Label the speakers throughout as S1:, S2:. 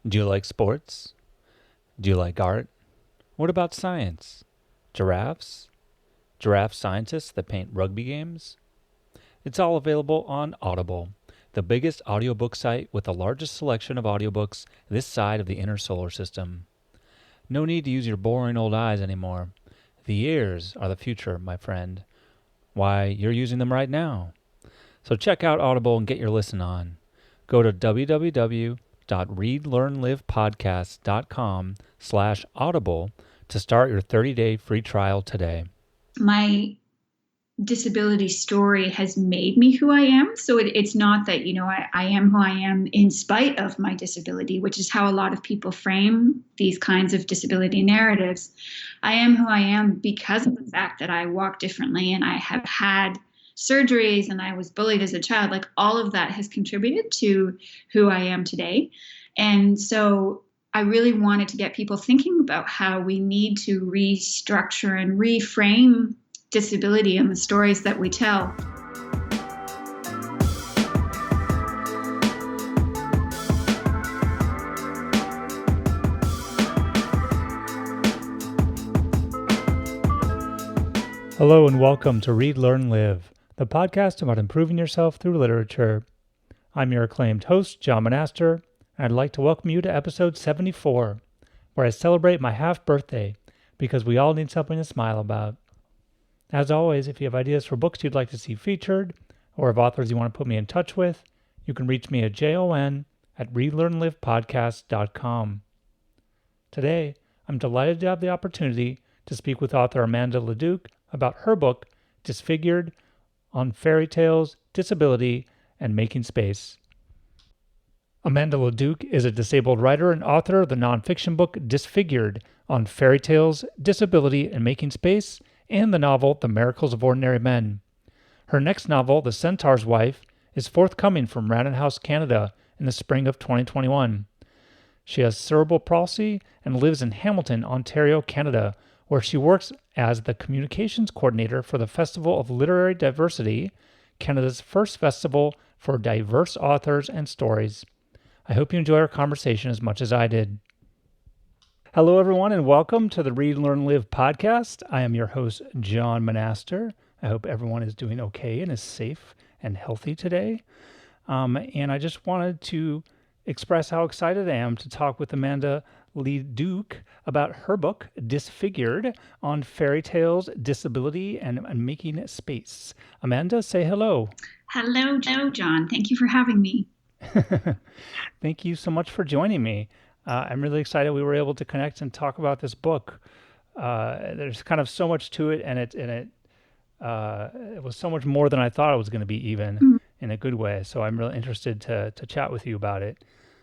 S1: Do you like sports? Do you like art? What about science? Giraffes? Giraffe scientists that paint rugby games? It's all available on Audible, the biggest audiobook site with the largest selection of audiobooks this side of the inner solar system. No need to use your boring old eyes anymore. The ears are the future, my friend. Why, you're using them right now. So check out Audible and get your listen on. Go to www.readlearnlivepodcast.com/audible to start your 30-day free trial today.
S2: My disability story has made me who I am. So it's not that, I am who I am in spite of my disability, which is how a lot of people frame these kinds of disability narratives. I am who I am because of the fact that I walk differently and I have had surgeries and I was bullied as a child. Like all of that has contributed to who I am today. And so I really wanted to get people thinking about how we need to restructure and reframe disability and the stories that we tell.
S1: Hello and welcome to Read, Learn, Live, the podcast about improving yourself through literature. I'm your acclaimed host, John Monaster, and I'd like to welcome you to episode 74, where I celebrate my half birthday because we all need something to smile about. As always, if you have ideas for books you'd like to see featured, or of authors you want to put me in touch with, you can reach me at jon@readlearnlivepodcast.com. Today, I'm delighted to have the opportunity to speak with author Amanda Leduc about her book, Disfigured, on fairy tales, disability, and making space. Amanda Leduc is a disabled writer and author of the nonfiction book Disfigured, on fairy tales, disability, and making space, and the novel The Miracles of Ordinary Men. Her next novel, The Centaur's Wife, is forthcoming from Random House, Canada in the spring of 2021. She has cerebral palsy and lives in Hamilton, Ontario, Canada, where she works as the communications coordinator for the Festival of Literary Diversity, Canada's first festival for diverse authors and stories. I hope you enjoy our conversation as much as I did. Hello, everyone, and welcome to the Read, Learn, Live podcast. I am your host, John Monaster. I hope everyone is doing okay and is safe and healthy today. And I just wanted to express how excited I am to talk with Amanda Leduc about her book, Disfigured, on fairy tales, disability, and making space. Amanda, say hello.
S2: Hello, John. Thank you for having me.
S1: Thank you so much for joining me. I'm really excited we were able to connect and talk about this book. There's kind of so much to it, and it was so much more than I thought it was going to be, even in a good way. So I'm really interested to chat with you about it.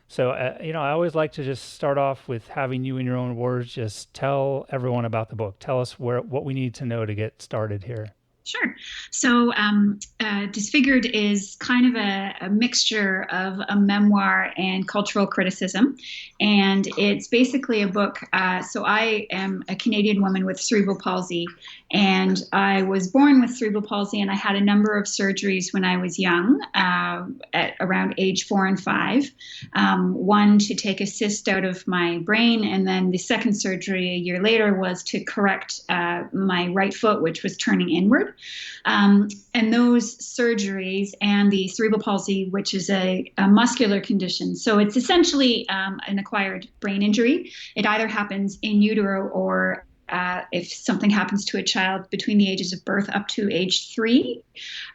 S1: So, I always like to just start off with having you in your own words, just tell everyone about the book. Tell us what we need to know to get started here.
S2: Sure. So Disfigured is kind of a mixture of a memoir and cultural criticism. And it's basically a book. So I am a Canadian woman with cerebral palsy, and I was born with cerebral palsy, and I had a number of surgeries when I was young, at around age 4 and 5. One to take a cyst out of my brain, and then the second surgery a year later was to correct my right foot, which was turning inward. And those surgeries and the cerebral palsy, which is a muscular condition. So it's essentially an acquired brain injury. It either happens in utero or if something happens to a child between the ages of birth up to age 3,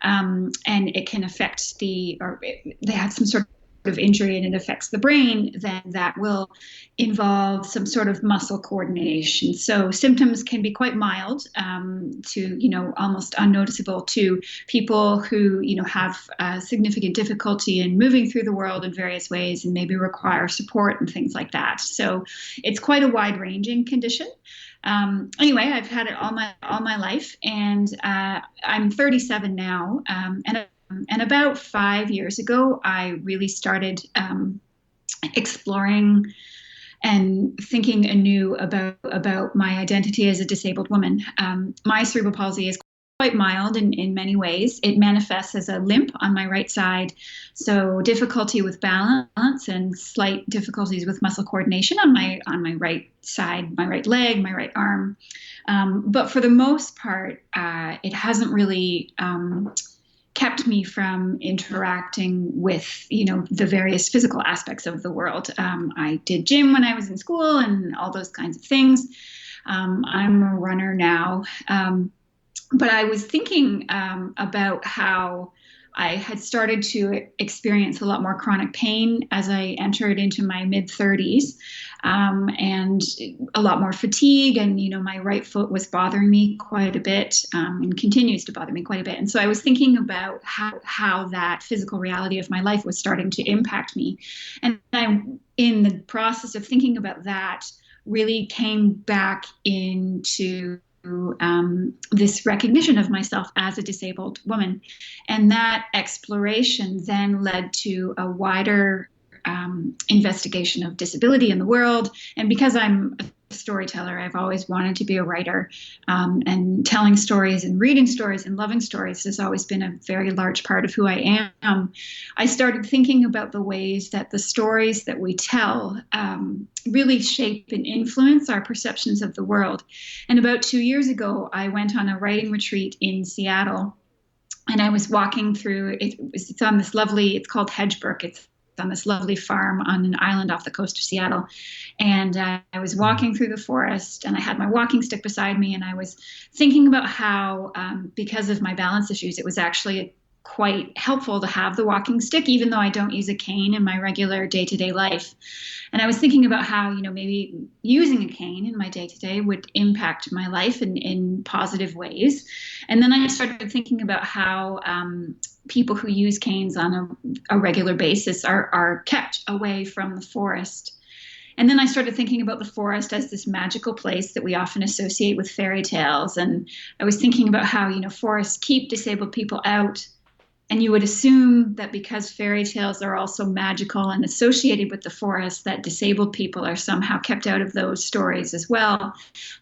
S2: and it can affect they have some sort of injury and it affects the brain, then that will involve some sort of muscle coordination. So symptoms can be quite mild, to, almost unnoticeable to people who, have significant difficulty in moving through the world in various ways and maybe require support and things like that. So it's quite a wide-ranging condition. Anyway, I've had it all my life, and I'm 37 now, and about 5 years ago, I really started exploring and thinking anew about my identity as a disabled woman. My cerebral palsy is quite mild in many ways. It manifests as a limp on my right side, so difficulty with balance and slight difficulties with muscle coordination on my right side, my right leg, my right arm. But for the most part, it hasn't really kept me from interacting with, the various physical aspects of the world. I did gym when I was in school and all those kinds of things. I'm a runner now. But I was thinking about how I had started to experience a lot more chronic pain as I entered into my mid 30s, and a lot more fatigue. And, my right foot was bothering me quite a bit, and continues to bother me quite a bit. And so I was thinking about how that physical reality of my life was starting to impact me. And in the process of thinking about that, really came back into this recognition of myself as a disabled woman. And that exploration then led to a wider investigation of disability in the world. And because I'm a storyteller, I've always wanted to be a writer, and telling stories and reading stories and loving stories has always been a very large part of who I am. I started thinking about the ways that the stories that we tell really shape and influence our perceptions of the world. And about 2 years ago, I went on a writing retreat in Seattle, and I was walking through it. It's on this lovely, it's called Hedgebrook. It's on this lovely farm on an island off the coast of Seattle. And I was walking through the forest, and I had my walking stick beside me, and I was thinking about how, because of my balance issues, it was actually quite helpful to have the walking stick, even though I don't use a cane in my regular day-to-day life. And I was thinking about how, maybe using a cane in my day-to-day would impact my life in positive ways. And then I started thinking about how people who use canes on a regular basis are kept away from the forest. And then I started thinking about the forest as this magical place that we often associate with fairy tales. And I was thinking about how, forests keep disabled people out. And you would assume that because fairy tales are also magical and associated with the forest, that disabled people are somehow kept out of those stories as well.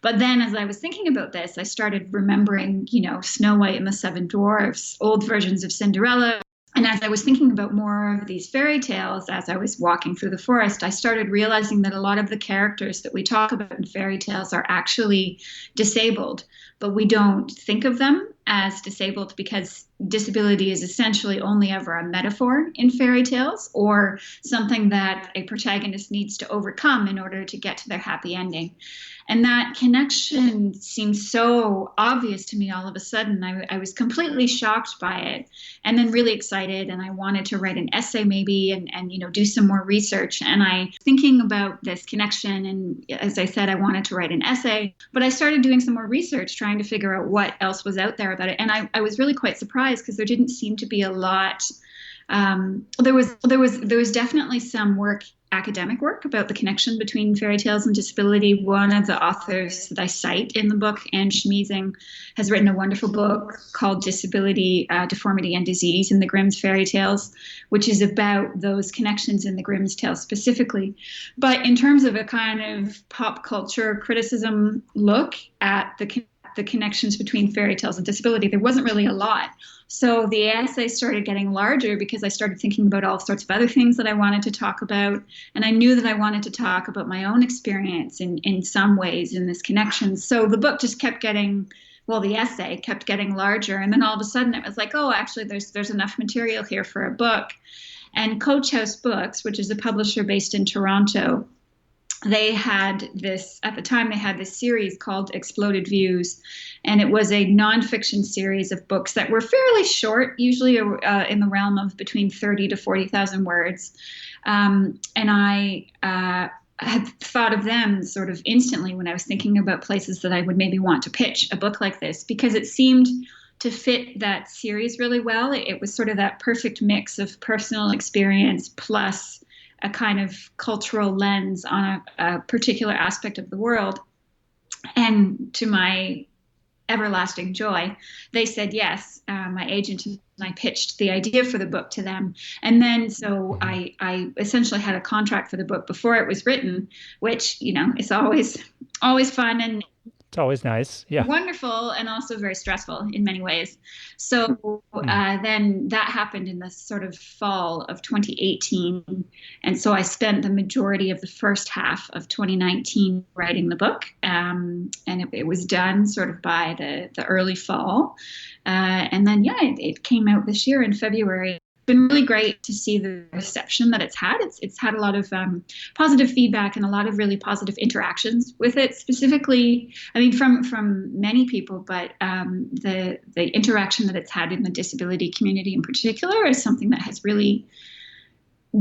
S2: But then as I was thinking about this, I started remembering, Snow White and the Seven Dwarfs, old versions of Cinderella. And as I was thinking about more of these fairy tales, as I was walking through the forest, I started realizing that a lot of the characters that we talk about in fairy tales are actually disabled, but we don't think of them as disabled because disability is essentially only ever a metaphor in fairy tales, or something that a protagonist needs to overcome in order to get to their happy ending. And that connection seemed so obvious to me all of a sudden. I was completely shocked by it, and then really excited. And I wanted to write an essay maybe and do some more research. And I thinking about this connection. And as I said, I wanted to write an essay, but I started doing some more research, trying to figure out what else was out there about it. And I was really quite surprised because there didn't seem to be a lot. There was definitely some academic work about the connection between fairy tales and disability. One of the authors that I cite in the book, Anne Schmeezing, has written a wonderful book called Disability, Deformity, and Disease in the Grimm's Fairy Tales, which is about those connections in the Grimm's tales specifically. But in terms of a kind of pop culture criticism look at the connections between fairy tales and disability, there wasn't really a lot. So the essay started getting larger because I started thinking about all sorts of other things that I wanted to talk about. And I knew that I wanted to talk about my own experience in some ways in this connection. So the book just kept getting, the essay kept getting larger. And then all of a sudden it was like, oh, actually there's enough material here for a book. And Coach House Books, which is a publisher based in Toronto, they had this series called Exploded Views, and it was a nonfiction series of books that were fairly short, usually in the realm of between 30 to 40,000 words. And I had thought of them sort of instantly when I was thinking about places that I would maybe want to pitch a book like this, because it seemed to fit that series really well. It was sort of that perfect mix of personal experience plus a kind of cultural lens on a particular aspect of the world. And to my everlasting joy, they said yes. My agent and I pitched the idea for the book to them. And then so I essentially had a contract for the book before it was written, which, is always fun. And
S1: It's always nice. Yeah.
S2: wonderful and also very stressful in many ways. So
S1: Mm.
S2: then that happened in the sort of fall of 2018. And so I spent the majority of the first half of 2019 writing the book. And it was done sort of by the early fall. And then, yeah, it came out this year in February. It's been really great to see the reception that it's had. It's had a lot of positive feedback and a lot of really positive interactions with it. Specifically, I mean, from many people, but the interaction that it's had in the disability community in particular is something that has really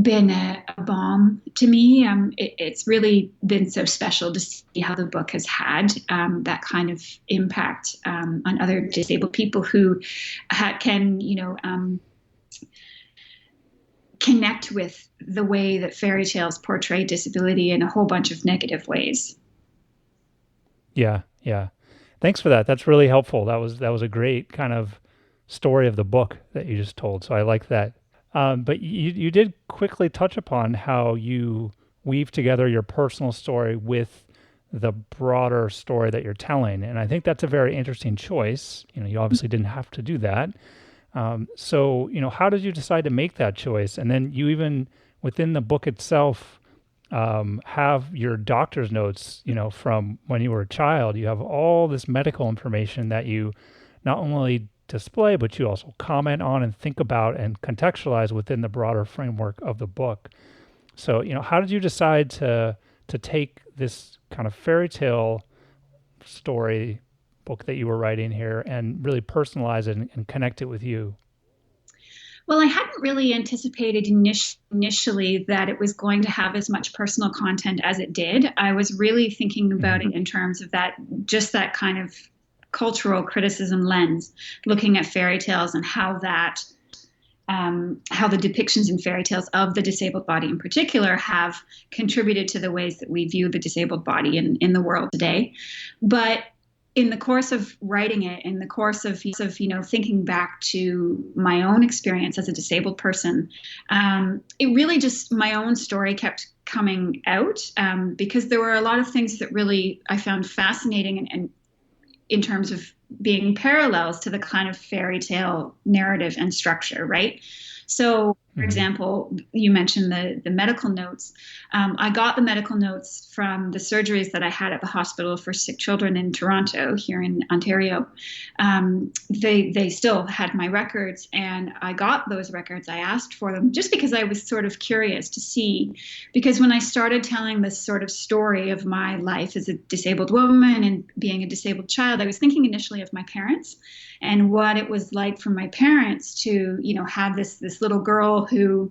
S2: been a balm to me. It's really been so special to see how the book has had that kind of impact on other disabled people who can, connect with the way that fairy tales portray disability in a whole bunch of negative ways.
S1: Yeah. Yeah. Thanks for that. That's really helpful. That was a great kind of story of the book that you just told. So I like that. But you did quickly touch upon how you weave together your personal story with the broader story that you're telling, and I think that's a very interesting choice. You obviously didn't have to do that. So, how did you decide to make that choice? And then you even within the book itself have your doctor's notes, from when you were a child. You have all this medical information that you not only display, but you also comment on and think about and contextualize within the broader framework of the book. So, how did you decide to take this kind of fairy tale story book that you were writing here and really personalize it and connect it with you?
S2: Well, I hadn't really anticipated initially that it was going to have as much personal content as it did. I was really thinking about
S1: Mm-hmm.
S2: it in terms of just that kind of cultural criticism lens, looking at fairy tales and how the depictions in fairy tales of the disabled body in particular have contributed to the ways that we view the disabled body in the world today. But in the course of writing it, in the course of thinking back to my own experience as a disabled person, it really just my own story kept coming out because there were a lot of things that really I found fascinating and in terms of being parallels to the kind of fairy tale narrative and structure, right? So, for
S1: Mm-hmm.
S2: example, you mentioned the medical notes. I got the medical notes from the surgeries that I had at the hospital for sick children in Toronto, here in Ontario. They still had my records, and I got those records. I asked for them just because I was sort of curious to see. Because when I started telling this sort of story of my life as a disabled woman and being a disabled child, I was thinking initially of my parents and what it was like for my parents to, have this little girl who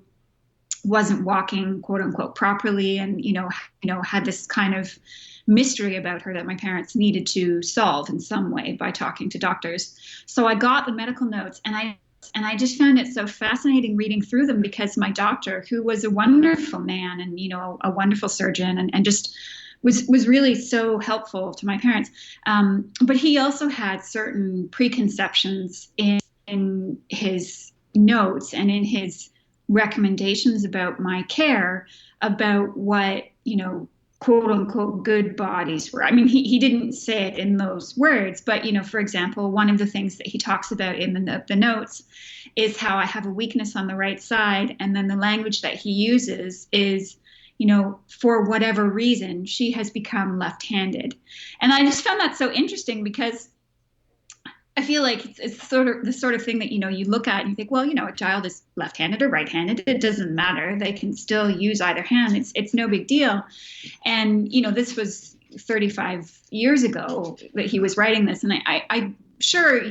S2: wasn't walking, quote unquote, properly, and had this kind of mystery about her that my parents needed to solve in some way by talking to doctors. So I got the medical notes, and I just found it so fascinating reading through them because my doctor, who was a wonderful man and a wonderful surgeon, and just was really so helpful to my parents. But he also had certain preconceptions in his notes and in his recommendations about my care, about what, quote unquote, good bodies were. I mean, he didn't say it in those words, but, for example, one of the things that he talks about in the notes is how I have a weakness on the right side. And then the language that he uses is, for whatever reason, she has become left-handed. And I just found that so interesting because I feel like it's sort of the sort of thing that, you look at and you think, well, a child is left-handed or right-handed. It doesn't matter. They can still use either hand. It's no big deal. And, this was 35 years ago that he was writing this. And I'm sure,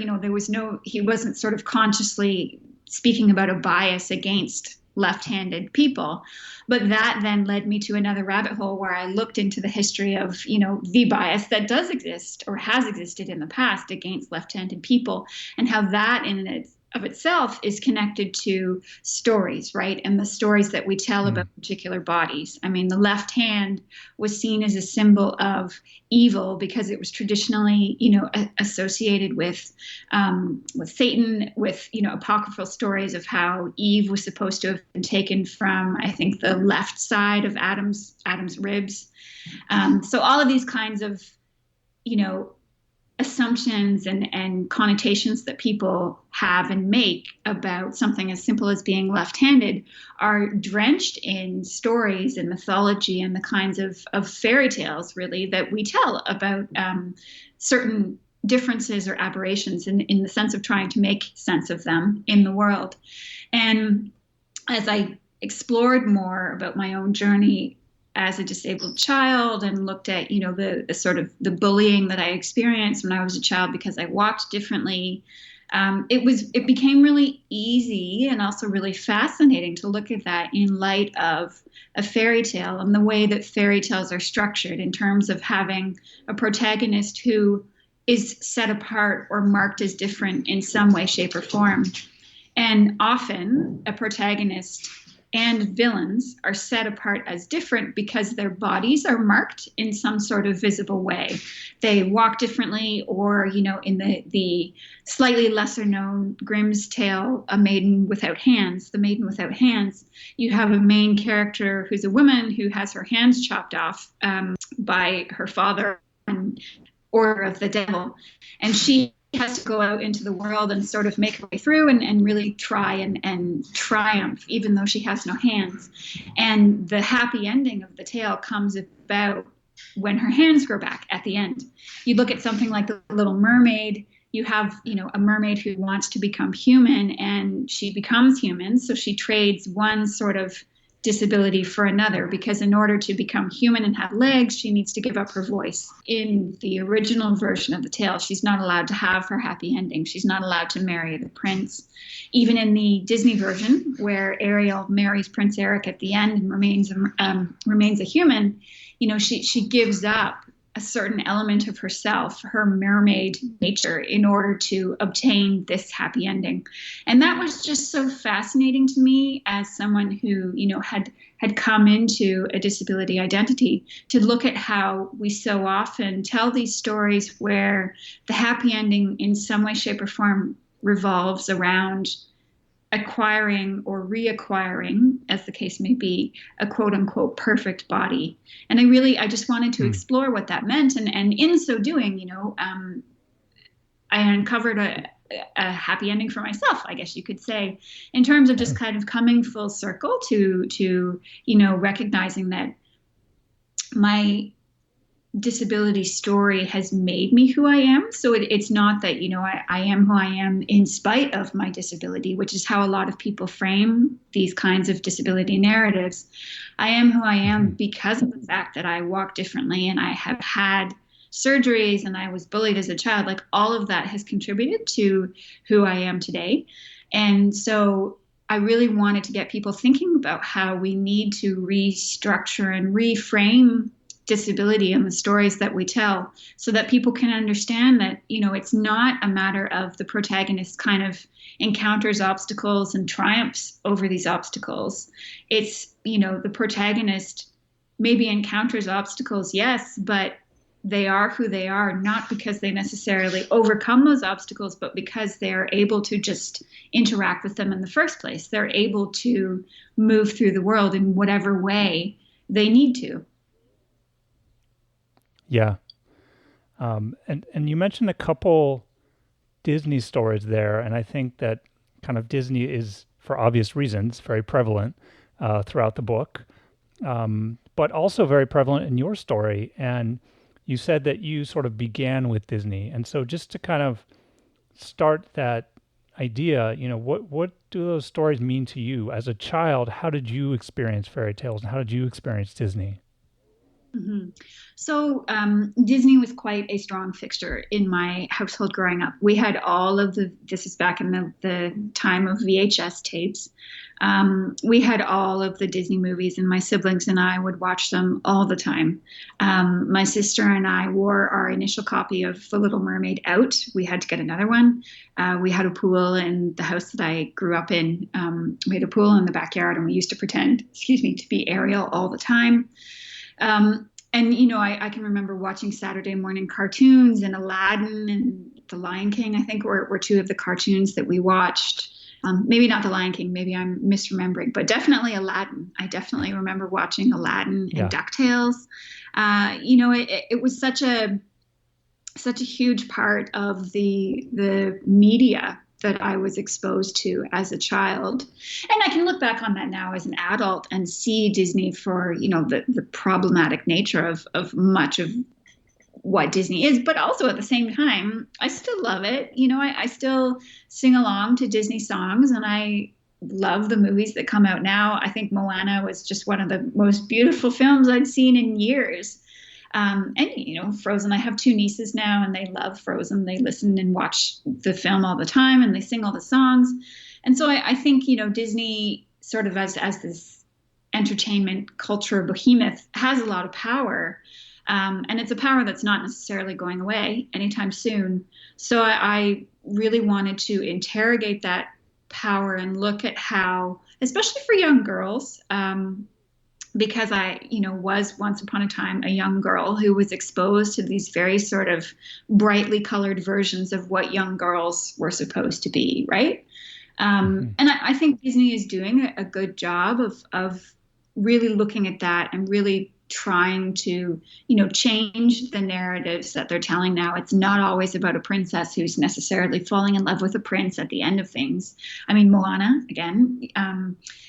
S2: he wasn't sort of consciously speaking about a bias against left-handed people. But that then led me to another rabbit hole where I looked into the history of, the bias that does exist or has existed in the past against left-handed people, and how that in and of itself is connected to stories, right? And the stories that we tell about particular bodies. I mean, the left hand was seen as a symbol of evil because it was traditionally, associated with Satan, with, apocryphal stories of how Eve was supposed to have been taken from, I think, the left side of Adam's ribs. So all of these kinds of, assumptions and connotations that people have and make about something as simple as being left-handed are drenched in stories and mythology and the kinds of fairy tales, really, that we tell about certain differences or aberrations in the sense of trying to make sense of them in the world. And as I explored more about my own journey as a disabled child and looked at, the sort of the bullying that I experienced when I was a child because I walked differently, it became really easy and also really fascinating to look at that in light of a fairy tale and the way that fairy tales are structured in terms of having a protagonist who is set apart or marked as different in some way, shape, or form. And often a protagonist and villains are set apart as different because their bodies are marked in some sort of visible way. They walk differently, or, in the slightly lesser known Grimm's tale, A Maiden Without Hands, The Maiden Without Hands, you have a main character who's a woman who has her hands chopped off by her father and order of the devil. And she has to go out into the world and sort of make her way through and really try and triumph, even though she has no hands. And the happy ending of the tale comes about when her hands grow back at the end. You look at something like The Little Mermaid, you have, a mermaid who wants to become human, and she becomes human. So she trades one sort of disability for another, because in order to become human and have legs, she needs to give up her voice. In the original version of the tale, she's not allowed to have her happy ending. She's not allowed to marry the prince. Even in the Disney version, where Ariel marries Prince Eric at the end and remains a human, she gives up a certain element of herself, her mermaid nature, in order to obtain this happy ending. And that was just so fascinating to me as someone who, had come into a disability identity, to look at how we so often tell these stories where the happy ending in some way, shape, or form revolves around acquiring or reacquiring, as the case may be, a quote unquote perfect body. And I just wanted to explore what that meant. And in so doing, I uncovered a happy ending for myself, I guess you could say, in terms of just kind of coming full circle to recognizing that my disability story has made me who I am. So it's not that, I am who I am in spite of my disability, which is how a lot of people frame these kinds of disability narratives. I am who I am because of the fact that I walk differently and I have had surgeries and I was bullied as a child. Like, all of that has contributed to who I am today. And so I really wanted to get people thinking about how we need to restructure and reframe disability and the stories that we tell, so that people can understand that, it's not a matter of the protagonist kind of encounters obstacles and triumphs over these obstacles. It's, the protagonist maybe encounters obstacles, yes, but they are who they are, not because they necessarily overcome those obstacles, but because they're able to just interact with them in the first place. They're able to move through the world in whatever way they need to.
S1: Yeah. And you mentioned a couple Disney stories there, and I think that kind of Disney is, for obvious reasons, very prevalent throughout the book, but also very prevalent in your story. And you said that you sort of began with Disney. And so just to kind of start that idea, what do those stories mean to you as a child? How did you experience fairy tales, and how did you experience Disney?
S2: Mm-hmm. So Disney was quite a strong fixture in my household growing up. We had all of this is back in the time of VHS tapes. We had all of the Disney movies, and my siblings and I would watch them all the time. My sister and I wore our initial copy of The Little Mermaid out. We had to get another one. We had a pool in the house that I grew up in. We had a pool in the backyard, and we used to pretend, to be Ariel all the time. And, I can remember watching Saturday morning cartoons, and Aladdin and The Lion King, I think, were two of the cartoons that we watched. Maybe not The Lion King, maybe I'm misremembering, but definitely Aladdin. I definitely remember watching Aladdin and DuckTales. It was such such a huge part of the media that I was exposed to as a child. And I can look back on that now as an adult and see Disney for, the problematic nature of much of what Disney is, but also at the same time, I still love it. I still sing along to Disney songs, and I love the movies that come out now. I think Moana was just one of the most beautiful films I'd seen in years. And Frozen. I have two nieces now, and they love Frozen. They listen and watch the film all the time, and they sing all the songs. And so I think Disney sort of as this entertainment culture behemoth has a lot of power, and it's a power that's not necessarily going away anytime soon. So I really wanted to interrogate that power and look at how, especially for young girls. Because I, was once upon a time a young girl who was exposed to these very sort of brightly colored versions of what young girls were supposed to be, right? And I think Disney is doing a good job of really looking at that and really trying to, change the narratives that they're telling now. It's not always about a princess who's necessarily falling in love with a prince at the end of things. I mean, Moana, again,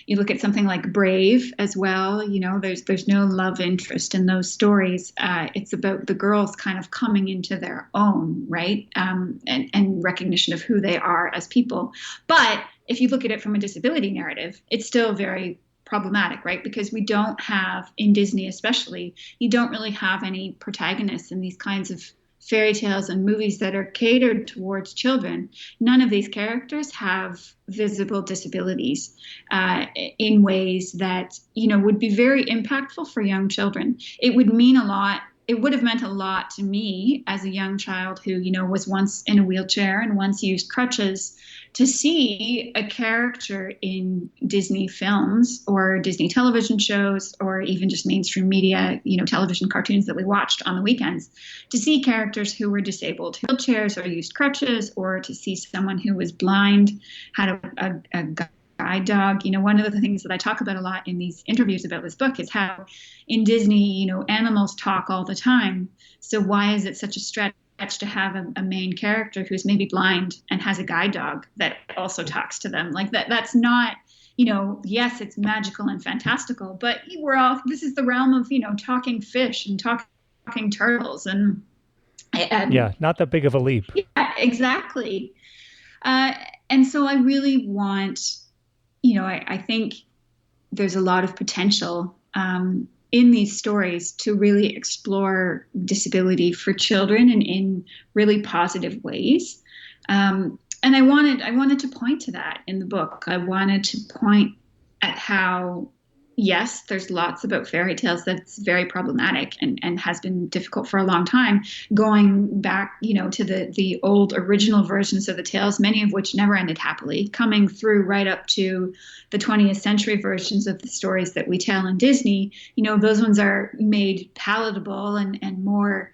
S2: you look at something like Brave as well, there's no love interest in those stories. It's about the girls kind of coming into their own, right? And recognition of who they are as people. But if you look at it from a disability narrative, it's still very problematic, right? Because we don't have, in Disney especially, you don't really have any protagonists in these kinds of fairy tales and movies that are catered towards children. None of these characters have visible disabilities in ways that, would be very impactful for young children. It would mean a lot. It would have meant a lot to me as a young child who, was once in a wheelchair and once used crutches, to see a character in Disney films or Disney television shows or even just mainstream media, television cartoons that we watched on the weekends, to see characters who were disabled, wheelchairs or used crutches, or to see someone who was blind, had a guide dog. One of the things that I talk about a lot in these interviews about this book is how in Disney, animals talk all the time. So why is it such a stretch to have a main character who's maybe blind and has a guide dog that also talks to them? Like that's not, yes, it's magical and fantastical, but this is the realm of, talking fish and talking turtles and
S1: yeah, not that big of a leap.
S2: Yeah, exactly. And so I really want, I think there's a lot of potential in these stories to really explore disability for children in really positive ways. And I wanted to point to that in the book. I wanted to point at how, yes, there's lots about fairy tales that's very problematic and has been difficult for a long time, going back, to the old original versions of the tales, many of which never ended happily, coming through right up to the 20th century versions of the stories that we tell in Disney. Those ones are made palatable and more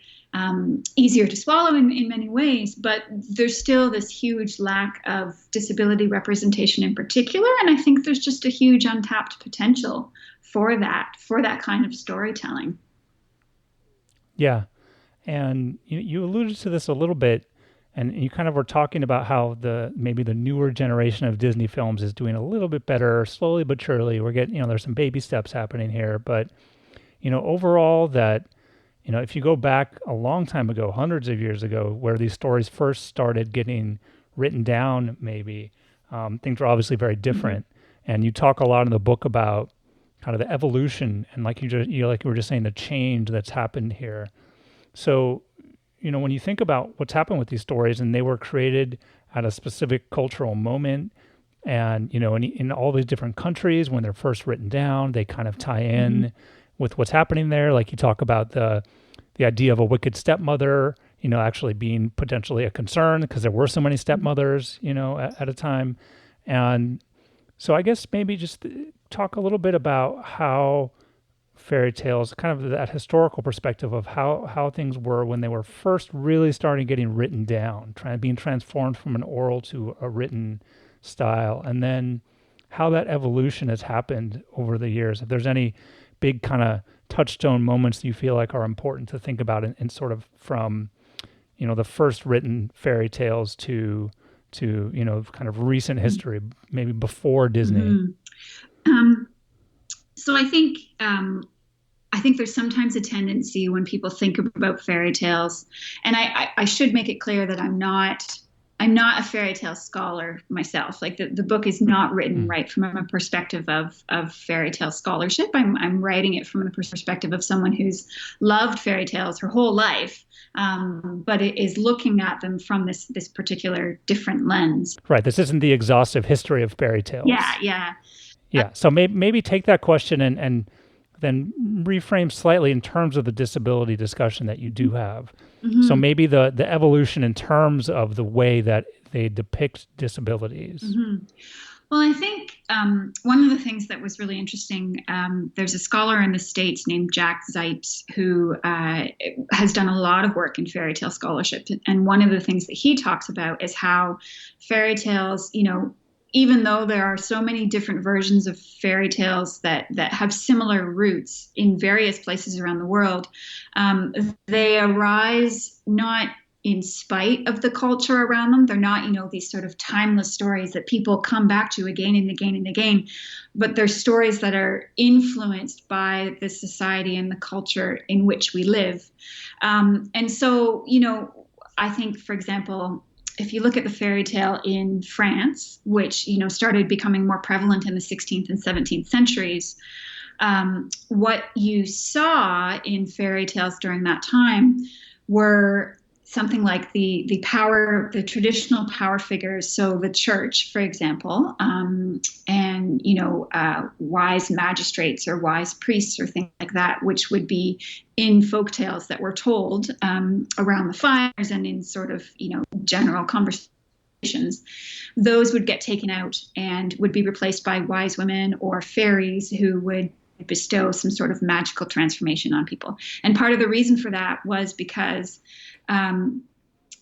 S2: easier to swallow in many ways, but there's still this huge lack of disability representation in particular. And I think there's just a huge untapped potential for that kind of storytelling.
S1: Yeah. And you alluded to this a little bit, and you kind of were talking about how maybe the newer generation of Disney films is doing a little bit better, slowly but surely. We're getting, there's some baby steps happening here, but, overall that, if you go back a long time ago, hundreds of years ago, where these stories first started getting written down, maybe things were obviously very different. Mm-hmm. And you talk a lot in the book about kind of the evolution and like you were just saying, the change that's happened here. So, when you think about what's happened with these stories, and they were created at a specific cultural moment, and in all these different countries, when they're first written down, they kind of tie in. Mm-hmm. with what's happening there. Like you talk about the idea of a wicked stepmother, actually being potentially a concern because there were so many stepmothers, at a time. And so I guess maybe just talk a little bit about how fairy tales, kind of that historical perspective of how things were when they were first really starting getting written down, being transformed from an oral to a written style, and then how that evolution has happened over the years. If there's any big kind of touchstone moments you feel like are important to think about and sort of from, the first written fairy tales to kind of recent history, maybe before Disney?
S2: Mm-hmm. Um, so I think there's sometimes a tendency when people think about fairy tales, and I should make it clear that I'm not a fairy tale scholar myself. Like the book is not written
S1: Mm.
S2: right from a perspective of fairy tale scholarship. I'm writing it from the perspective of someone who's loved fairy tales her whole life, but it is looking at them from this particular different lens.
S1: Right. This isn't the exhaustive history of fairy
S2: Yeah,
S1: tales.
S2: yeah.
S1: Yeah. So maybe take that question and then reframe slightly in terms of the disability discussion that you do have. So
S2: Mm-hmm.
S1: maybe the evolution in terms of the way that they depict disabilities.
S2: Mm-hmm. Well, I think one of the things that was really interesting, there's a scholar in the States named Jack Zipes who has done a lot of work in fairy tale scholarship. And one of the things that he talks about is how fairy tales, even though there are so many different versions of fairy tales that have similar roots in various places around the world, they arise not in spite of the culture around them. They're not, these sort of timeless stories that people come back to again and again and again, but they're stories that are influenced by the society and the culture in which we live. And so, I think, for example, if you look at the fairy tale in France, which, started becoming more prevalent in the 16th and 17th centuries, what you saw in fairy tales during that time were something like the traditional power figures, so the church, for example, and wise magistrates or wise priests or things like that, which would be in folk tales that were told around the fires and in sort of general conversations. Those would get taken out and would be replaced by wise women or fairies who would bestow some sort of magical transformation on people. And part of the reason for that was because in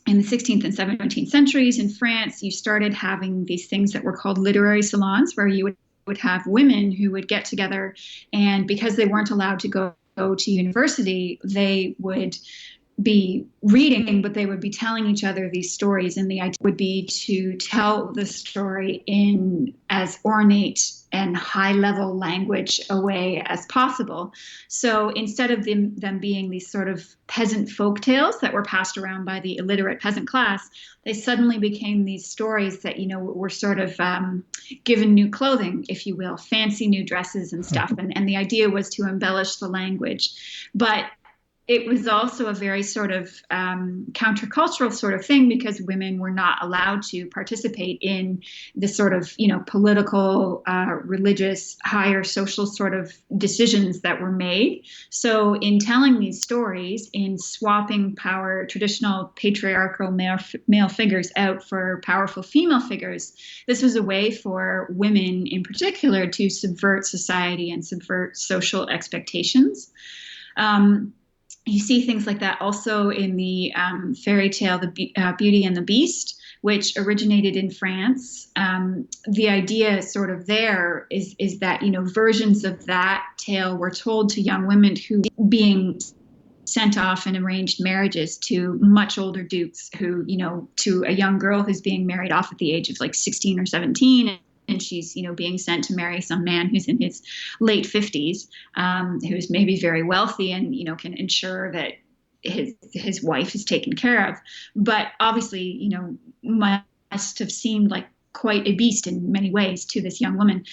S2: the 16th and 17th centuries in France, you started having these things that were called literary salons, where you would have women who would get together, and because they weren't allowed to go to university, they would be reading, but they would be telling each other these stories. And the idea would be to tell the story in as ornate and high level language a way as possible. So instead of them being these sort of peasant folk tales that were passed around by the illiterate peasant class, they suddenly became these stories that, were sort of given new clothing, if you will, fancy new dresses and stuff. And the idea was to embellish the language. But it was also a very sort of countercultural sort of thing, because women were not allowed to participate in the sort of, political, religious, higher social sort of decisions that were made. So in telling these stories, in swapping traditional patriarchal male figures out for powerful female figures, this was a way for women in particular to subvert society and subvert social expectations. You see things like that also in the fairy tale, Beauty and the Beast, which originated in France. The idea sort of there is that, versions of that tale were told to young women who being sent off in arranged marriages to much older dukes who, to a young girl who's being married off at the age of like 16 or 17. And she's, being sent to marry some man who's in his late 50s, who's maybe very wealthy and, can ensure that his wife is taken care of. But obviously, must have seemed like quite a beast in many ways to this young woman.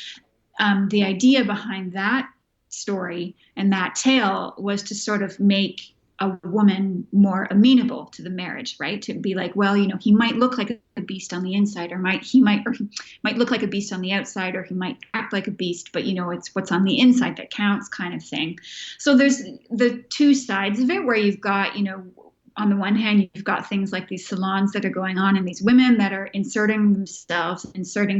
S2: The idea behind that story and that tale was to sort of make a woman more amenable to the marriage, right? To be like, well, he might look like a beast on the inside, or he might look like a beast on the outside, or he might act like a beast, but it's what's on the inside that counts, kind of thing. So there's the two sides of it, where you've got, on the one hand, you've got things like these salons that are going on, and these women that are inserting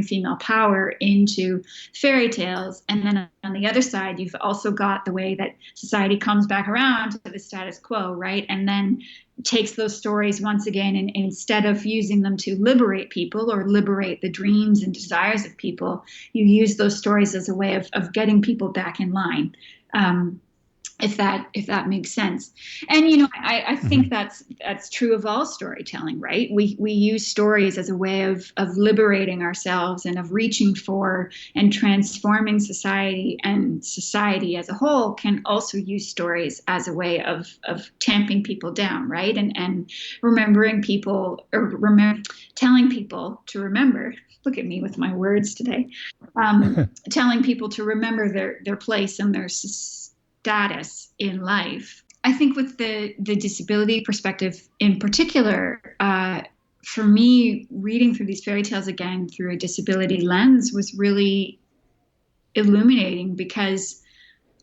S2: female power into fairy tales. And then on the other side, you've also got the way that society comes back around to the status quo, right? And then takes those stories once again, and instead of using them to liberate people or liberate the dreams and desires of people, you use those stories as a way of getting people back in line. if that makes sense. And I
S1: Hmm.
S2: think that's true of all storytelling, right? We use stories as a way of liberating ourselves and of reaching for and transforming society, and society as a whole can also use stories as a way of tamping people down, right? And remembering people, or remember telling people to remember. Look at me with my words today. Telling people to remember their place and their status in life. I think with the disability perspective in particular, for me, reading through these fairy tales again through a disability lens was really illuminating, because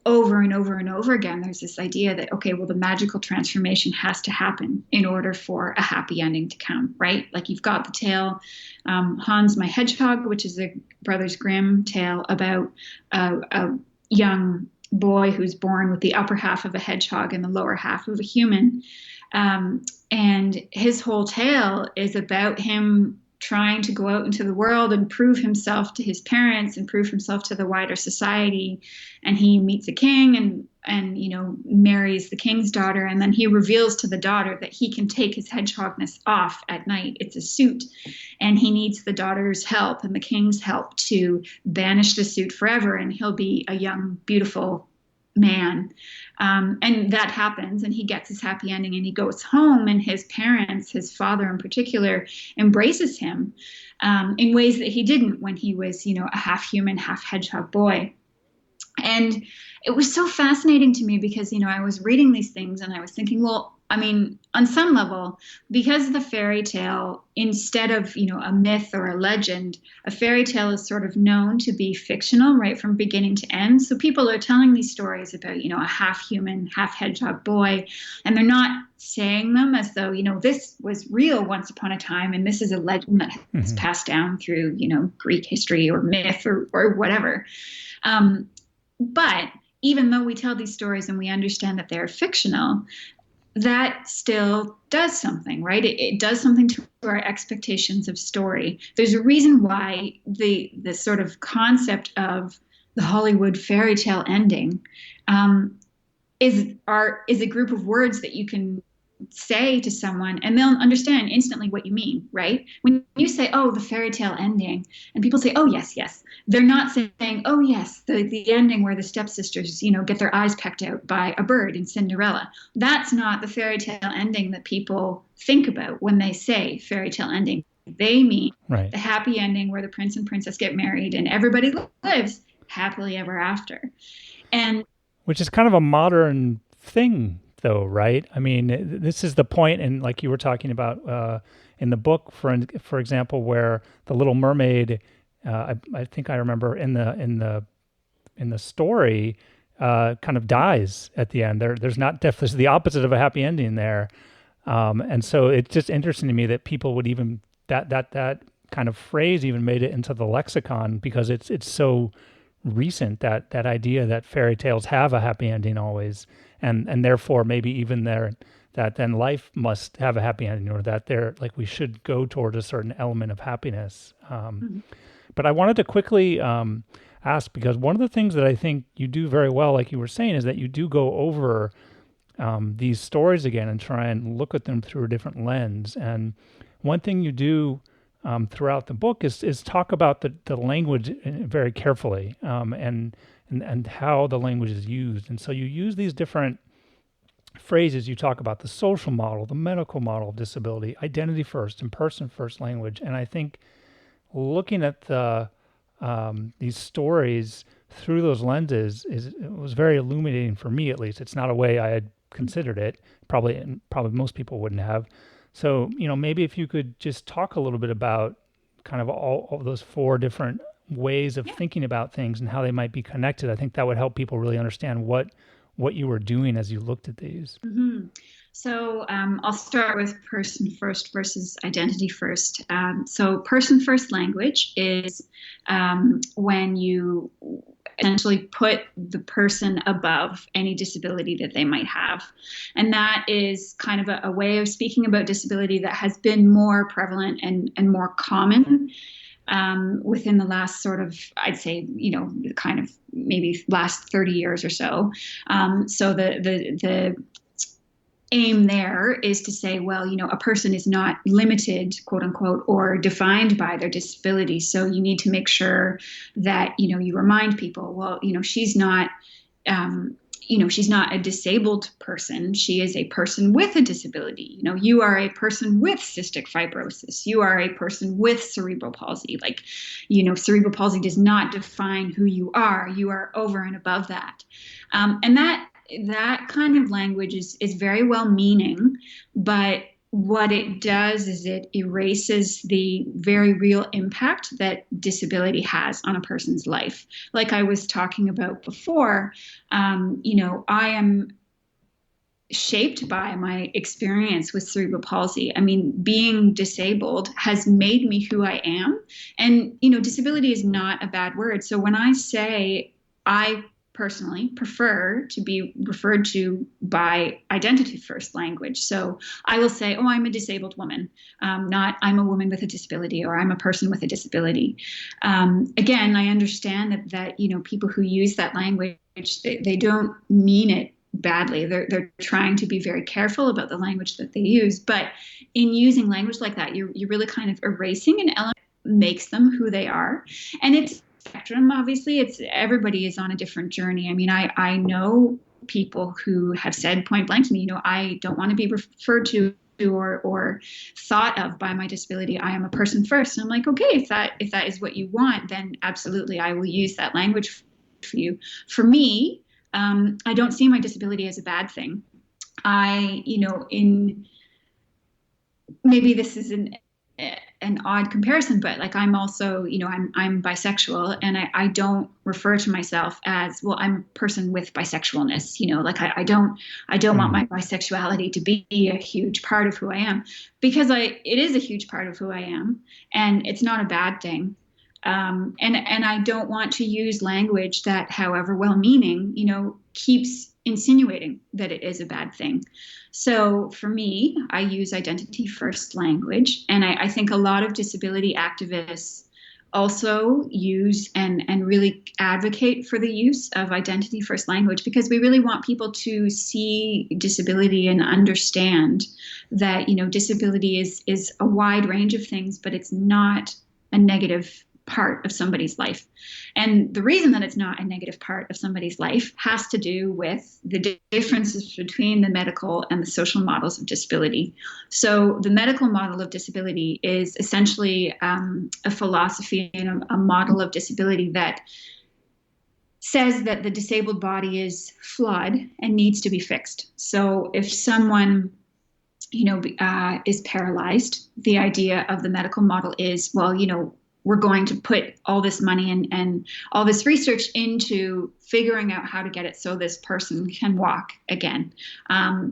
S2: over and over and over again, there's this idea that, okay, well, the magical transformation has to happen in order for a happy ending to come, right? Like you've got the tale, Hans My Hedgehog, which is a Brothers Grimm tale about a young boy who's born with the upper half of a hedgehog and the lower half of a human. And his whole tale is about him trying to go out into the world and prove himself to his parents and prove himself to the wider society. And he meets a king and marries the king's daughter, and then he reveals to the daughter that he can take his hedgehogness off at night. It's a suit, and he needs the daughter's help and the king's help to banish the suit forever, and he'll be a young, beautiful man. And that happens, and he gets his happy ending, and he goes home, and his parents, his father in particular, embraces him in ways that he didn't when he was, a half human, half hedgehog boy. And it was so fascinating to me because, I was reading these things and I was thinking, well, I mean, on some level, because the fairy tale, instead of, a myth or a legend, a fairy tale is sort of known to be fictional right from beginning to end. So people are telling these stories about, a half human, half hedgehog boy, and they're not saying them as though, this was real once upon a time and this is a legend that has
S1: Hmm.
S2: passed down through, Greek history or myth or whatever. But even though we tell these stories and we understand that they're fictional, that still does something, right? It does something to our expectations of story. There's a reason why the sort of concept of the Hollywood fairy tale ending is a group of words that you can say to someone and they'll understand instantly what you mean, right? When you say, oh, the fairy tale ending, and people say, oh, yes, yes, they're not saying, oh, yes, the ending where the stepsisters, get their eyes pecked out by a bird in Cinderella. That's not the fairy tale ending that people think about when they say fairy tale ending. They mean
S1: Right.
S2: the happy ending where the prince and princess get married and everybody lives happily ever after. And
S1: Which is kind of a modern thing, though, right? I mean, this is the point, and like you were talking about in the book, for example, where the Little Mermaid, I think I remember in the story, kind of dies at the end. There's not death. There's the opposite of a happy ending there, and so it's just interesting to me that people would even that kind of phrase even made it into the lexicon because it's so recent, that idea that fairy tales have a happy ending always, and therefore maybe even there that then life must have a happy ending, or that they're like we should go toward a certain element of happiness. But I wanted to quickly ask, because one of the things that I think you do very well, like you were saying, is that you do go over these stories again and try and look at them through a different lens. And one thing you do throughout the book is talk about the language very carefully, and how the language is used. And so you use these different phrases. You talk about the social model, the medical model of disability, identity first, and person first language. And I think looking at these stories through those lenses it was very illuminating for me, at least. It's not a way I had considered it. Probably most people wouldn't have. So maybe if you could just talk a little bit about kind of all of those four different ways of thinking about things and how they might be connected. I think that would help people really understand what you were doing as you looked at these.
S2: Mm-hmm. So I'll start with person first versus identity first. So person first language is when you essentially put the person above any disability that they might have. And that is kind of a way of speaking about disability that has been more prevalent and more common within the last sort of, I'd say, kind of maybe last 30 years or so. So the aim there is to say, well, a person is not limited, quote unquote, or defined by their disability. So you need to make sure that, you remind people, well, she's not, she's not a disabled person. She is a person with a disability. You are a person with cystic fibrosis. You are a person with cerebral palsy. Like, cerebral palsy does not define who you are. You are over and above that. And that kind of language is very well meaning, but what it does is it erases the very real impact that disability has on a person's life. Like I was talking about before, I am shaped by my experience with cerebral palsy. I mean, being disabled has made me who I am. And, disability is not a bad word. So when I say I personally prefer to be referred to by identity first language. So I will say, oh, I'm a disabled woman, not I'm a woman with a disability, or I'm a person with a disability. Again, I understand that people who use that language, they don't mean it badly. They're trying to be very careful about the language that they use. But in using language like that, you're really kind of erasing an element that makes them who they are. And it's spectrum. Obviously, everybody is on a different journey. I mean, I know people who have said point blank to me, I don't want to be referred to or thought of by my disability. I am a person first. And I'm like, okay, if that is what you want, then absolutely, I will use that language for you. For me, I don't see my disability as a bad thing. Maybe this is an odd comparison, but like I'm also, I'm bisexual, and I don't refer to myself as, well, I'm a person with bisexualness, like I don't want my bisexuality to be a huge part of who I am, because it is a huge part of who I am, and it's not a bad thing. And I don't want to use language that, however well-meaning, keeps insinuating that it is a bad thing. So for me, I use identity first language. And I think a lot of disability activists also use and really advocate for the use of identity first language, because we really want people to see disability and understand that, disability is a wide range of things, but it's not a negative part of somebody's life. And the reason that it's not a negative part of somebody's life has to do with the differences between the medical and the social models of disability. So the medical model of disability is essentially a philosophy and a model of disability that says that the disabled body is flawed and needs to be fixed. So if someone is paralyzed, the idea of the medical model is, well, we're going to put all this money and all this research into figuring out how to get it so this person can walk again,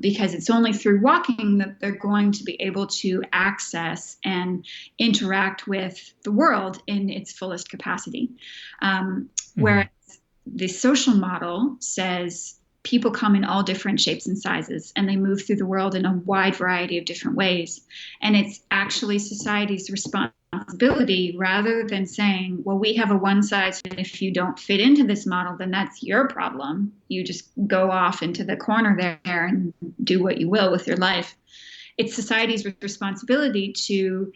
S2: because it's only through walking that they're going to be able to access and interact with the world in its fullest capacity. Whereas the social model says people come in all different shapes and sizes, and they move through the world in a wide variety of different ways. And it's actually society's responsibility, rather than saying, well, we have a one size, and if you don't fit into this model, then that's your problem. You just go off into the corner there and do what you will with your life. It's society's responsibility to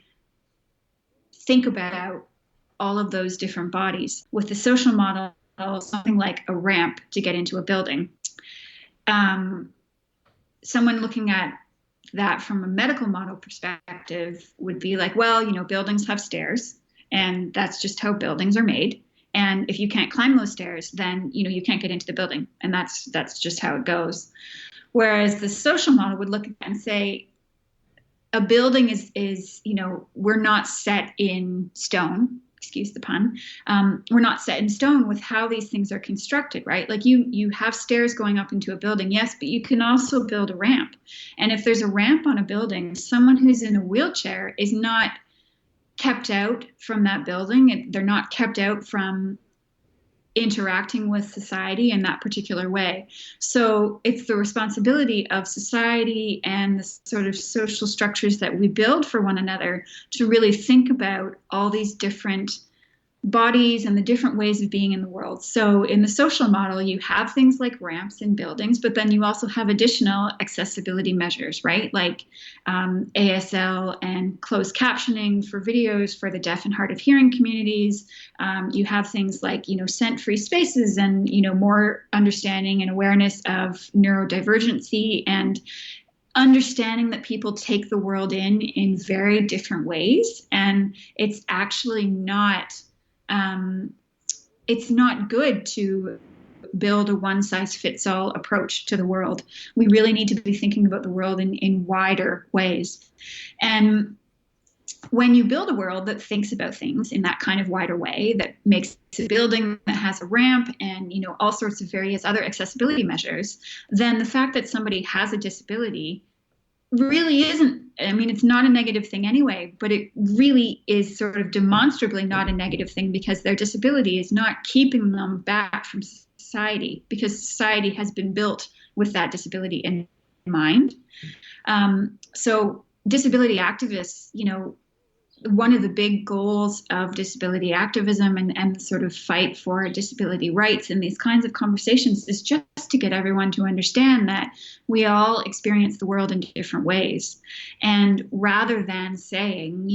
S2: think about all of those different bodies. With the social model, something like a ramp to get into a building. Someone looking at that from a medical model perspective would be like, well, buildings have stairs, and that's just how buildings are made. And if you can't climb those stairs, then, you can't get into the building. And that's just how it goes. Whereas the social model would look at that and say, a building is, we're not set in stone. Excuse the pun. We're not set in stone with how these things are constructed, right? Like you have stairs going up into a building, yes, but you can also build a ramp. And if there's a ramp on a building, someone who's in a wheelchair is not kept out from that building. They're not kept out from interacting with society in that particular way. So it's the responsibility of society and the sort of social structures that we build for one another to really think about all these different bodies and the different ways of being in the world. So in the social model, you have things like ramps in buildings, but then you also have additional accessibility measures, right? Like ASL and closed captioning for videos for the deaf and hard of hearing communities. You have things like, scent-free spaces and, more understanding and awareness of neurodivergency and understanding that people take the world in very different ways. And it's actually it's not good to build a one-size-fits-all approach to the world. We really need to be thinking about the world in wider ways. And when you build a world that thinks about things in that kind of wider way, that makes a building that has a ramp and, all sorts of various other accessibility measures, then the fact that somebody has a disability really isn't, it's not a negative thing anyway, but it really is sort of demonstrably not a negative thing because their disability is not keeping them back from society because society has been built with that disability in mind. So disability activists, one of the big goals of disability activism and the sort of fight for disability rights and these kinds of conversations is just to get everyone to understand that we all experience the world in different ways. And rather than saying,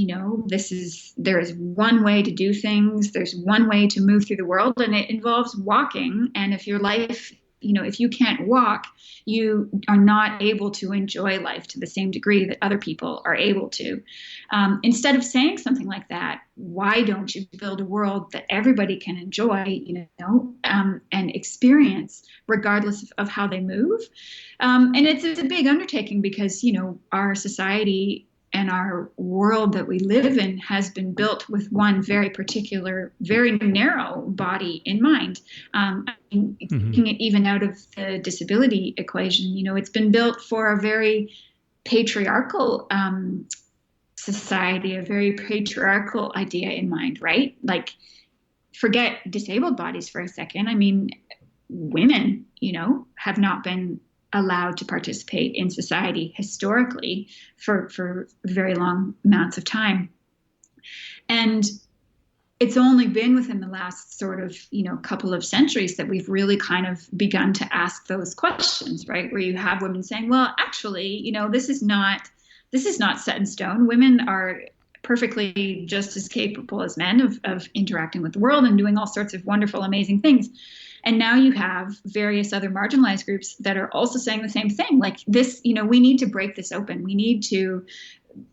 S2: there is one way to do things, there's one way to move through the world, and it involves walking. And if your life, if you can't walk, you are not able to enjoy life to the same degree that other people are able to. Instead of saying something like that, why don't you build a world that everybody can enjoy, and experience regardless of how they move? And it's a big undertaking because, our society and our world that we live in has been built with one very particular, very narrow body in mind. Taking it even out of the disability equation, it's been built for a very patriarchal society, a very patriarchal idea in mind, right? Like, forget disabled bodies for a second. Women, have not been allowed to participate in society historically for very long amounts of time. And it's only been within the last sort of, couple of centuries that we've really kind of begun to ask those questions, right? Where you have women saying, well, actually, this is not set in stone. Women are perfectly just as capable as men of interacting with the world and doing all sorts of wonderful, amazing things. And now you have various other marginalized groups that are also saying the same thing. Like this, we need to break this open.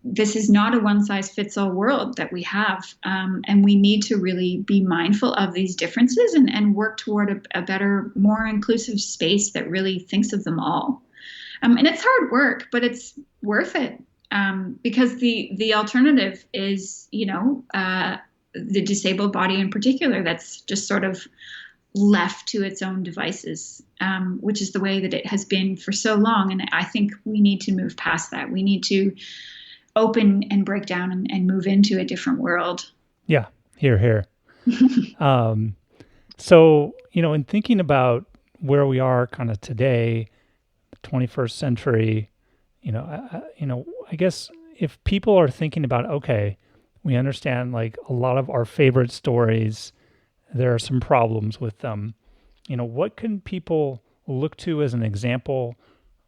S2: This is not a one-size-fits-all world that we have. And we need to really be mindful of these differences and work toward a better, more inclusive space that really thinks of them all. And it's hard work, but it's worth it. Because the alternative is, the disabled body in particular that's just sort of left to its own devices, which is the way that it has been for so long. And I think we need to move past that. We need to open and break down and move into a different world.
S1: Yeah, here. So, in thinking about where we are kind of today, the 21st century, I guess if people are thinking about, okay, we understand like a lot of our favorite stories, there are some problems with them. What can people look to as an example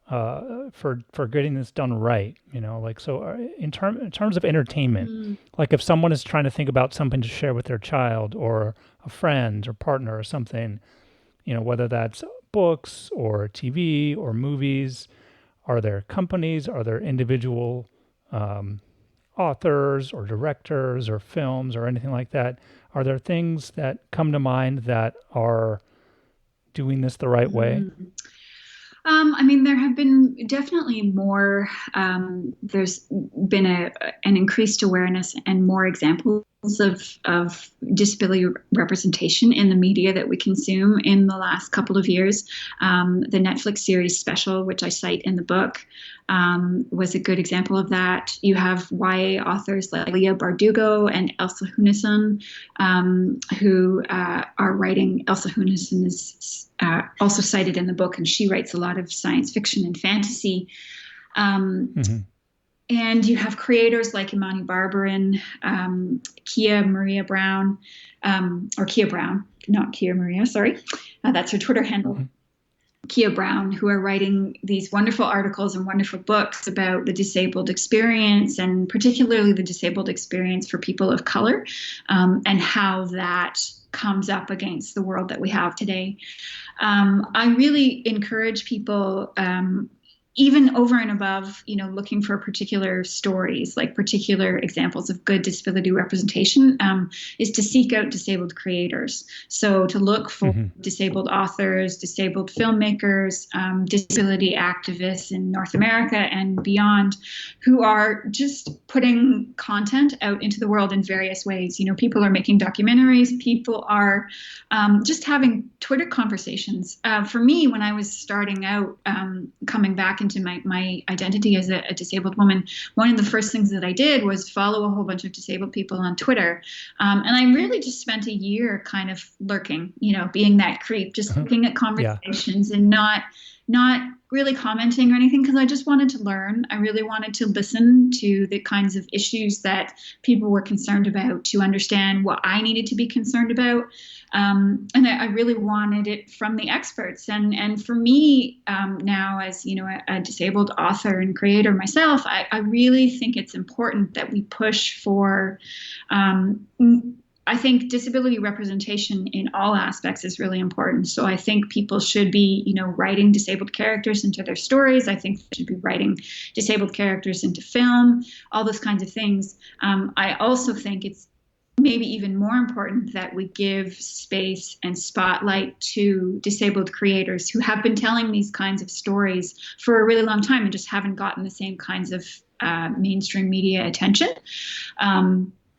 S1: for getting this done right? In terms of entertainment, like if someone is trying to think about something to share with their child or a friend or partner or something, whether that's books or TV or movies, are there companies, are there individual authors or directors or films or anything like that? Are there things that come to mind that are doing this the right way?
S2: There have been definitely more, there's been an increased awareness and more examples of disability representation in the media that we consume in the last couple of years. The Netflix series Special, which I cite in the book, was a good example of that. You have YA authors like Leah Bardugo and Elsa Hunison, who are writing. Elsa Hunison is also cited in the book, and she writes a lot of science fiction and fantasy. And you have creators like Imani Barbarin, Kia Maria Brown, or Kia Brown, not Kia Maria, sorry. That's her Twitter handle. Kia Brown, who are writing these wonderful articles and wonderful books about the disabled experience, and particularly the disabled experience for people of color, and how that comes up against the world that we have today. I really encourage people, even over and above, looking for particular stories, like particular examples of good disability representation, is to seek out disabled creators. So to look for disabled authors, disabled filmmakers, disability activists in North America and beyond, who are just putting content out into the world in various ways. People are making documentaries, people are just having Twitter conversations. For me, when I was starting out, coming back into my identity as a disabled woman, one of the first things that I did was follow a whole bunch of disabled people on Twitter. And I really just spent a year kind of lurking, being that creep, just looking at conversations and not really commenting or anything, because I just wanted to learn. I really wanted to listen to the kinds of issues that people were concerned about, to understand what I needed to be concerned about. And I really wanted it from the experts. And for me, now as, a disabled author and creator myself, I really think it's important that we push for, I think disability representation in all aspects is really important. So I think people should be, writing disabled characters into their stories. I think they should be writing disabled characters into film, all those kinds of things. I also think it's maybe even more important that we give space and spotlight to disabled creators who have been telling these kinds of stories for a really long time and just haven't gotten the same kinds of mainstream media attention.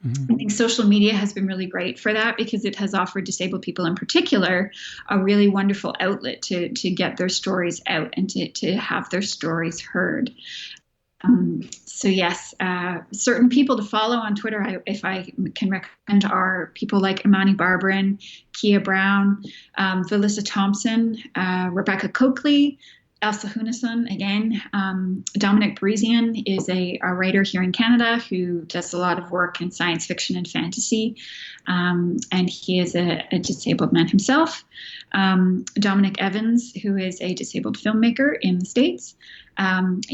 S2: I think social media has been really great for that, because it has offered disabled people in particular a really wonderful outlet to get their stories out and to have their stories heard. So yes, certain people to follow on Twitter, if I can recommend, are people like Imani Barbarin, Kia Brown, Vilissa Thompson, Rebecca Coakley, Elsa Hunison, again. Dominic Parisian is a writer here in Canada who does a lot of work in science fiction and fantasy, and he is a disabled man himself. Dominic Evans, who is a disabled filmmaker in the States. And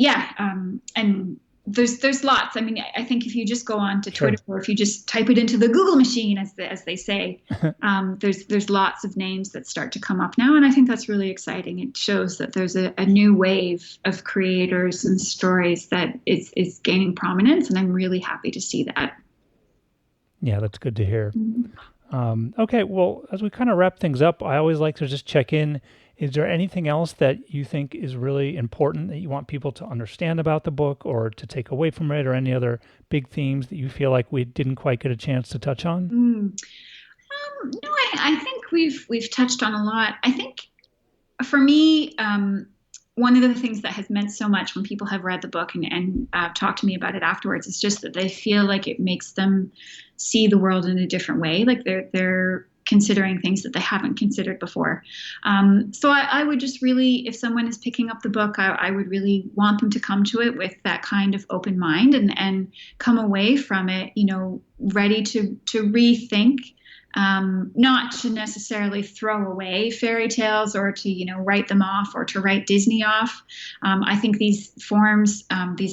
S2: there's lots. I mean, I think if you just go on to Twitter, or if you just type it into the Google machine, as they say, there's lots of names that start to come up now. And I think that's really exciting. It shows that there's a new wave of creators and stories that is gaining prominence. And I'm really happy to see that.
S1: Yeah, that's good to hear. Okay, well, as we kind of wrap things up, I always like to just check in. Is there anything else that you think is really important that you want people to understand about the book, or to take away from it, or any other big themes that you feel like we didn't quite get a chance to touch on?
S2: No, I think we've touched on a lot. I think for me, one of the things that has meant so much when people have read the book and talked to me about it afterwards is just that they feel like it makes them see the world in a different way. Like they're considering things that they haven't considered before. So I would just really, if someone is picking up the book, I would really want them to come to it with that kind of open mind and come away from it, ready to rethink, not to necessarily throw away fairy tales or to, write them off or to write Disney off. I think these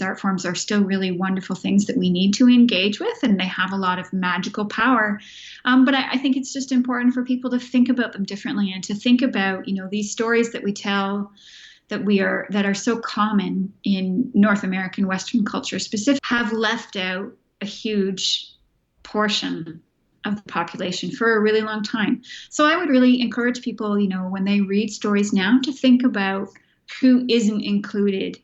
S2: art forms are still really wonderful things that we need to engage with, and they have a lot of magical power. But I think it's just important for people to think about them differently, and to think about, these stories that we tell that are so common in North American Western culture specifically, have left out a huge portion of the population for a really long time. So I would really encourage people, when they read stories now, to think about who isn't included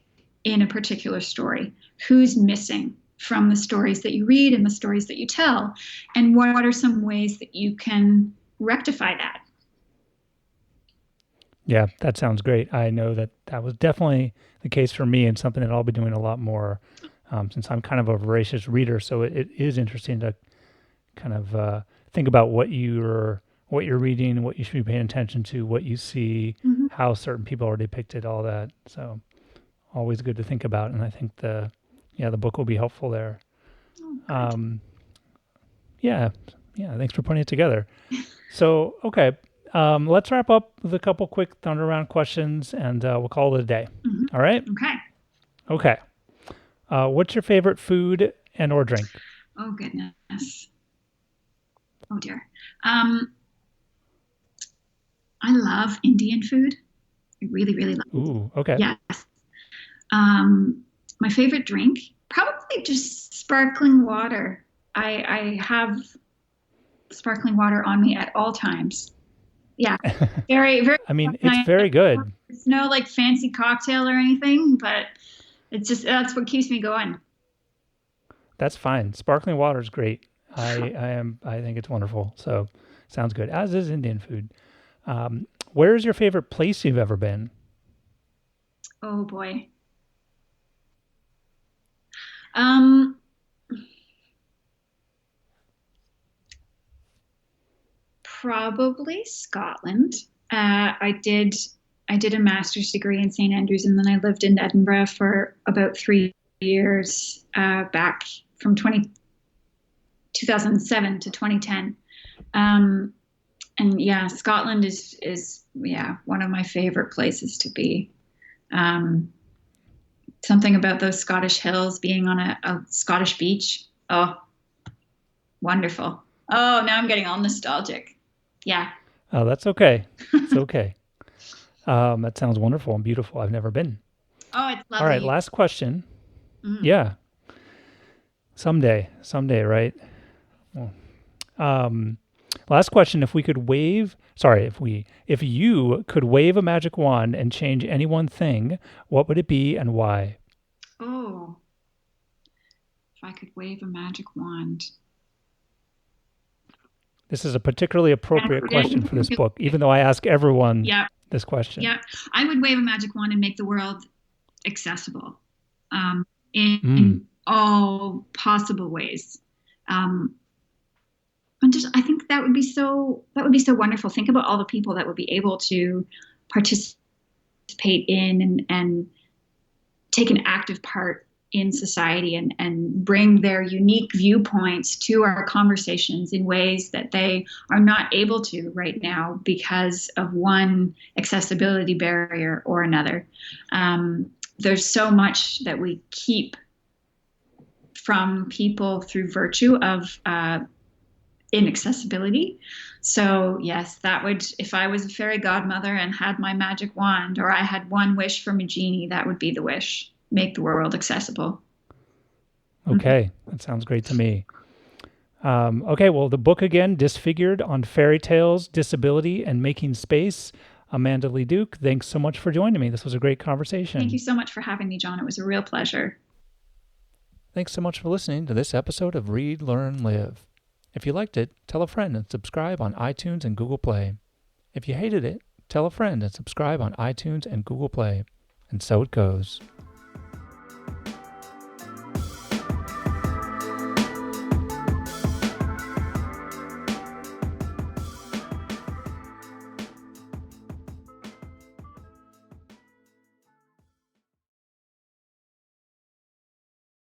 S2: in a particular story, who's missing, from the stories that you read and the stories that you tell? And what are some ways that you can rectify that?
S1: Yeah, that sounds great. I know that that was definitely the case for me and something that I'll be doing a lot more since I'm kind of a voracious reader. So it is interesting to kind of think about what you're reading, what you should be paying attention to, what you see,
S2: Mm-hmm.
S1: how certain people are depicted, all that. So always good to think about, and I think the book will be helpful there.
S2: Oh, good.
S1: Um, yeah, yeah. Thanks for putting it together. So okay, let's wrap up with a couple quick thunder round questions, and we'll call it a day.
S2: Mm-hmm.
S1: All right.
S2: Okay.
S1: Okay. What's your favorite food and or drink?
S2: Oh, goodness. Oh, dear. Um, I love Indian food. I really, really love it.
S1: Ooh. Okay.
S2: Yes. My favorite drink, probably just sparkling water. I have sparkling water on me at all times. Yeah, very, very.
S1: I mean, it's very good.
S2: It's no like fancy cocktail or anything, but it's just that's what keeps me going.
S1: That's fine. Sparkling water is great. I think it's wonderful. So sounds good. As is Indian food. Where's your favorite place you've ever been?
S2: Oh boy. Um, Probably Scotland. I did a master's degree in St Andrews, and then I lived in Edinburgh for about 3 years back from 2007 to 2010. Um, and yeah, Scotland is yeah one of my favorite places to be. Um, Something about those Scottish hills, being on a Scottish beach. Oh, wonderful. Oh, now I'm getting all nostalgic. Yeah.
S1: Oh, that's okay. It's okay. That sounds wonderful and beautiful. I've never been.
S2: Oh, it's
S1: All right,
S2: lovely.
S1: last question.
S2: Mm.
S1: Yeah, someday, right? Well, um, last question. If you could wave a magic wand and change any one thing, what would it be and why?
S2: Oh, if I could wave a magic wand.
S1: This is a particularly appropriate question for this book, even though I ask everyone
S2: Yeah,
S1: this question.
S2: yeah. I would wave a magic wand and make the world accessible
S1: Mm,
S2: in all possible ways. Um, and just, I think that would be so wonderful. Think about all the people that would be able to participate in and take an active part in society and bring their unique viewpoints to our conversations in ways that they are not able to right now because of one accessibility barrier or another. There's so much that we keep from people through virtue of inaccessibility. So yes, that would, if I was a fairy godmother and had my magic wand, or I had one wish from a genie, that would be the wish: make the world accessible.
S1: okay, that sounds great to me. Okay, well, the book again, Disfigured, on fairy tales, disability, and making space. Amanda Leduc, thanks so much for joining me. This was a great conversation.
S2: Thank you so much for having me, John. It was a real pleasure.
S1: Thanks so much for listening to this episode of Read, Learn, Live. If you liked it, tell a friend and subscribe on iTunes and Google Play. If you hated it, tell a friend and subscribe on iTunes and Google Play. And so it goes.